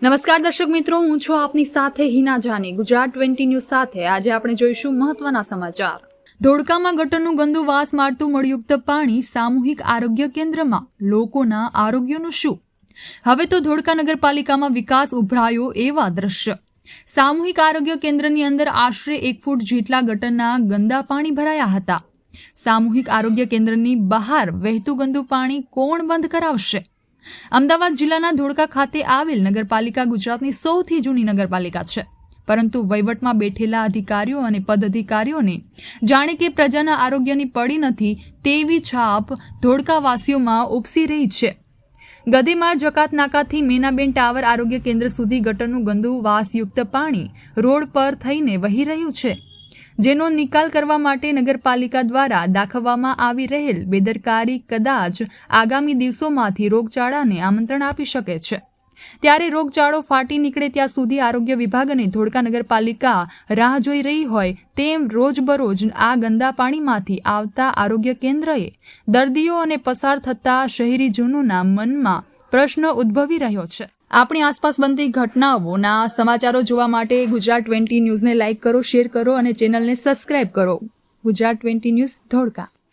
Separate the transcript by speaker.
Speaker 1: નમસ્કાર દર્શક મિત્રો, હું છું આપની સાથે હિના જાની. ગુજરાત 20 ન્યૂઝ સાથે આજે આપણે જોઈશું મહત્વના સમાચાર. ધોળકામાં ગટરનું ગંદુ વાસ મારતું મળયુક્ત પાણી સામૂહિક આરોગ્ય કેન્દ્રમાં. લોકોના આરોગ્યનું શું? હવે તો ધોળકા નગરપાલિકામાં વિકાસ ઉભરાયો એવા દ્રશ્ય. સામૂહિક આરોગ્ય કેન્દ્રની અંદર આશરે 1 ફૂટ જેટલા ગટરના ગંદા પાણી ભરાયા હતા. સામૂહિક આરોગ્ય કેન્દ્રની બહાર વહેતું ગંદુ પાણી કોણ બંધ કરાવશે? અમદાવાદ જિલ્લાના ધોળકા ખાતે આવેલ નગરપાલિકા ગુજરાતની સૌથી જૂની નગરપાલિકા છે, પરંતુ વહીવટમાં બેઠેલા અધિકારીઓ અને પદાધિકારીઓને જાણે કે પ્રજાના આરોગ્યની પડી નથી તેવી છાપ ધોળકાવાસીઓમાં ઉપસી રહી છે. ગદેમાર જકાત નાકાથી મેનાબેન ટાવર આરોગ્ય કેન્દ્ર સુધી ગટરનું ગંદુ વાસયુક્ત પાણી રોડ પર થઈને વહી રહ્યું છે, જેનો નિકાલ કરવા માટે નગરપાલિકા દ્વારા દાખવવામાં આવી રહેલ બેદરકારી કદાચ આગામી દિવસોમાંથી રોગચાળાને આમંત્રણ આપી શકે છે. ત્યારે રોગચાળો ફાટી નીકળે ત્યાં સુધી આરોગ્ય વિભાગ અને ધોળકા નગરપાલિકા રાહ જોઈ રહી હોય તેમ રોજબરોજ આ ગંદા પાણીમાંથી આવતા આરોગ્ય કેન્દ્રએ દર્દીઓ અને પસાર થતા શહેરીજનોના મનમાં પ્રશ્ન ઉદ્ભવી રહ્યો છે. આપણી આસપાસ બનતી ઘટનાઓના સમાચારો જોવા માટે ગુજરાત 20 ન્યૂઝને લાઇક કરો, શેર કરો અને ચેનલને સબસ્ક્રાઇબ કરો. ગુજરાત 20 ન્યૂઝ ધોળકા.